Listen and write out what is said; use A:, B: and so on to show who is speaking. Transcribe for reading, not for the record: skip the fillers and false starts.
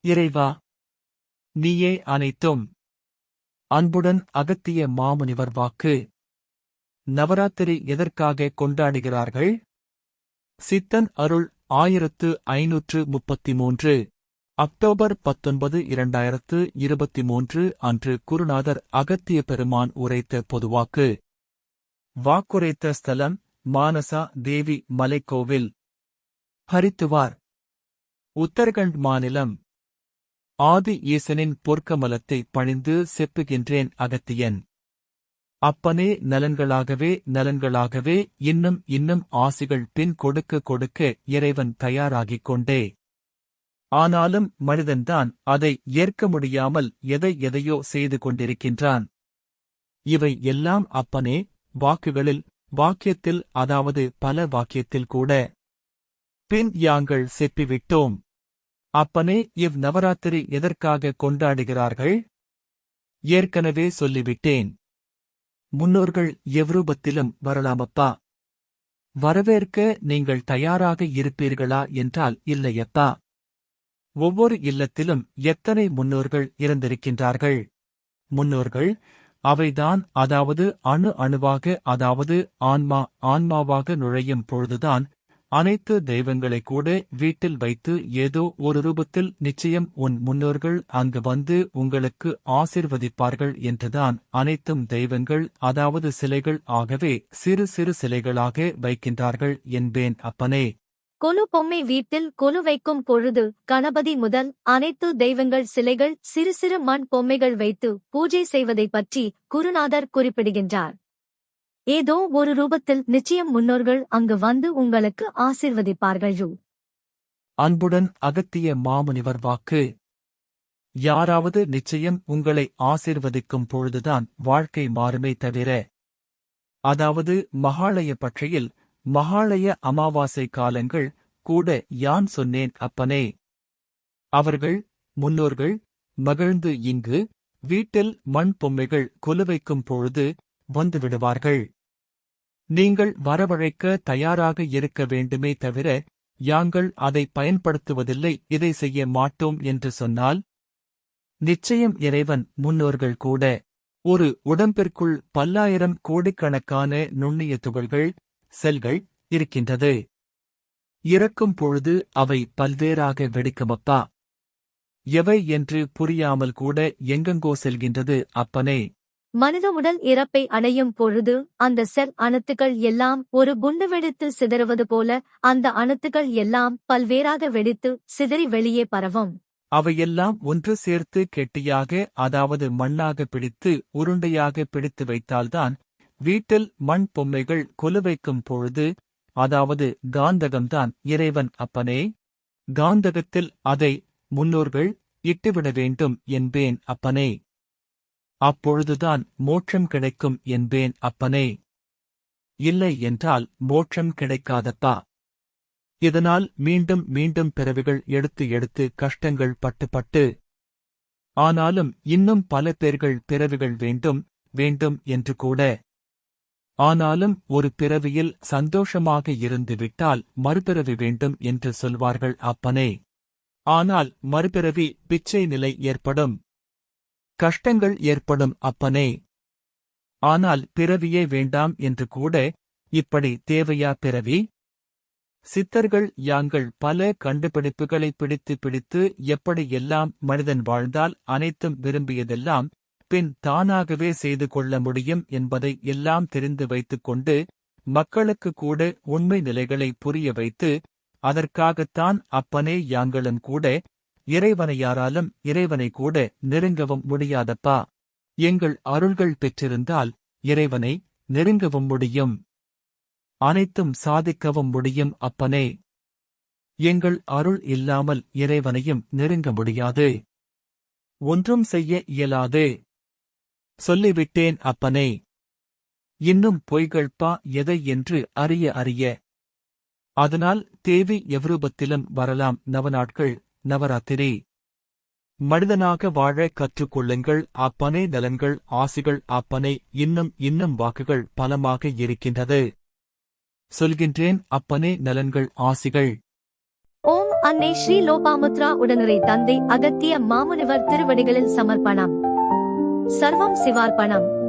A: இறைவா, நீயே அனைத்தும். அன்புடன் அகத்திய மாமுனிவர் வாக்கு. நவராத்திரி எதற்காக கொண்டாடுகிறார்கள்? சித்தன் அருள் 1533 அக்டோபர் 19 2023 அன்று குருநாதர் அகத்திய பெருமான் உரைத்த பொதுவாக்கு. வாக்குரைத்த ஸ்தலம் மானசா தேவி மலைக்கோவில், ஹரித்துவார், உத்தரகண்ட் மாநிலம். ஆதி ஈசனின் பொற்கமலத்தை பணிந்து செப்புகின்றேன் அகத்தியன். அப்பனே, நலன்களாகவே இன்னும் ஆசிகள் பின் கொடுக்க கொடுக்க இறைவன் தயாராகிக் கொண்டே. ஆனாலும் மனிதன்தான் அதை ஏற்க முடியாமல் எதையோ செய்து கொண்டிருக்கின்றான். இவை எல்லாம் அப்பனே வாக்குகளில், வாக்கியத்தில், அதாவது பல வாக்கியத்தில் கூட. பின் யாங்கள் செப்பிவிட்டோம். அப்பனே, நவராத்திரி எதற்காக கொண்டாடுகிறார்கள்? ஏற்கனவே சொல்லிவிட்டேன். முன்னோர்கள் எவ்ரூபத்திலும் வரலாமப்பா. வரவேற்க நீங்கள் தயாராக இருப்பீர்களா என்றால் இல்லையப்பா. ஒவ்வொரு இல்லத்திலும் எத்தனை முன்னோர்கள் இருந்திருக்கின்றார்கள். முன்னோர்கள் அவைதான், அதாவது அணுவாக, அதாவது ஆன்மாவாக நுழையும் பொழுதுதான் அனைத்து தெய்வங்களை கூட வீட்டில் வைத்து ஏதோ ஒரு ரூபத்தில் நிச்சயம் உன் முன்னோர்கள் அங்கு வந்து உங்களுக்கு ஆசிர்வதிப்பார்கள் என்றுதான் அனைத்தும் தெய்வங்கள், அதாவது சிலைகள் ஆகவே சிறு சிறு சிலைகளாக வைக்கின்றார்கள் என்பேன் அப்பனே.
B: கொலு பொம்மை வீட்டில் கொலு வைக்கும் பொழுது கணபதி முதல் அனைத்து தெய்வங்கள் சிலைகள் சிறு சிறு மண் பொம்மைகள் வைத்து பூஜை செய்வதை பற்றி குருநாதர் குறிப்பிடுகின்றார். ஏதோ ஒரு ரூபத்தில் நிச்சயம் முன்னோர்கள் அங்கு வந்து உங்களுக்கு ஆசிர்வதிப்பார்கள்.
A: அன்புடன் அகத்திய மாமுனிவர் வாக்கு. யாராவது நிச்சயம் உங்களை ஆசிர்வதிக்கும் பொழுதுதான் வாழ்க்கை மாறுமே தவிர, அதாவது மகாளய பட்சையில் மகாளய அமாவாசை காலங்கள் கூட யான் சொன்னேன் அப்பனே. அவர்கள் முன்னோர்கள் மகிழ்ந்து இங்கு வீட்டில் மண் பொம்மைகள் கொலுவைக்கும் பொழுது வந்துவிடுவார்கள். நீங்கள் வரவழைக்க தயாராக இருக்க வேண்டுமே தவிர, யாங்கள் அதை பயன்படுத்துவதில்லை, இதை செய்ய மாட்டோம் என்று சொன்னால் நிச்சயம் இறைவன் முன்னோர்கள் கூட. ஒரு உடம்பிற்குள் பல்லாயிரம் கோடிக்கணக்கான நுண்ணிய துகள்கள், செல்கள் இருக்கின்றது. இறக்கும் பொழுது அவை பல்வேறாக வெடிக்குமப்பா. எவை என்று புரியாமல் கூட எங்கெங்கோ செல்கின்றது அப்பனே.
B: மனித உடல் இறப்பை அடையும் பொழுது அந்த செல் அணுத்துக்கள் எல்லாம் ஒரு குண்டு வெடித்து சிதறுவது போல அந்த அணுத்துக்கள் எல்லாம் பல்வேறாக வெடித்து சிதறி வெளியே பரவும்.
A: அவையெல்லாம் ஒன்று சேர்த்து கெட்டியாக, அதாவது மண்ணாக பிடித்து உருண்டையாக பிடித்து வைத்தால்தான் வீட்டில் மண் பொம்மைகள் கொலுவைக்கும் பொழுது, அதாவது காந்தகம்தான் இறைவன் அப்பனே. காந்தகத்தில் அதை முன்னோர்கள் இட்டுவிட வேண்டும் என்பேன் அப்பனே. அப்பொழுதுதான் மோட்சம் கிடைக்கும் என்பேன் அப்பனே. இல்லை என்றால் மோட்சம் கிடைக்காதப்பா. இதனால் மீண்டும் பிறவிகள் எடுத்து கஷ்டங்கள் பட்டு. ஆனாலும் இன்னும் பல பேர்கள் பிறவிகள் வேண்டும் என்று கூட. ஆனாலும் ஒரு பிறவியில் சந்தோஷமாக இருந்து விட்டால் மறுபிறவி வேண்டும் என்று சொல்வார்கள் அப்பனே. ஆனால் மறுபிறவி பிச்சை நிலை ஏற்படும், கஷ்டங்கள் ஏற்படும் அப்பனே. ஆனால் பிறவியே வேண்டாம் என்று கூட. இப்படி தேவையா பிறவி? சித்தர்கள் யாங்கள் பல கண்டுபிடிப்புகளை பிடித்து எப்படியெல்லாம் மனிதன் வாழ்ந்தால் அனைத்தும் விரும்பியதெல்லாம் பின் தானாகவே செய்து கொள்ள முடியும் என்பதை எல்லாம் தெரிந்து வைத்துக்கொண்டு மக்களுக்கு கூட உண்மை நிலைகளை புரிய வைத்து, அதற்காகத்தான் அப்பனே யாங்களும் கூட இறைவனையாராலும் இறைவனை கூட நெருங்கவும் முடியாதப்பா. எங்கள் அருள்கள் பெற்றிருந்தால் இறைவனை நெருங்கவும் முடியும், அனைத்தும் சாதிக்கவும் முடியும் அப்பனே. எங்கள் அருள் இல்லாமல் இறைவனையும் நெருங்க முடியாது, ஒன்றும் செய்ய இயலாது. சொல்லிவிட்டேன் அப்பனே. இன்னும் பொய்கள்பா எதை என்று அறிய. அதனால் தேவி எவ்ரூபத்திலும் வரலாம். நவநாட்கள் நவராத்திரி. மனிதனாக வாழ கற்றுக்கொள்ளுங்கள் அப்பனே. நலன்கள் ஆசிகள் அப்பனே. இன்னும் வாக்குகள் பலமாக இருக்கின்றது. சொல்கின்றேன் அப்பனே. நலன்கள் ஆசிகள்.
B: ஓம் அன்னை ஸ்ரீ லோபாமுத்ரா உடனுரை தந்தை அகத்திய மாமுனிவர் திருவடிகளில் சமர்ப்பணம். சர்வம் சிவார்ப்பணம்.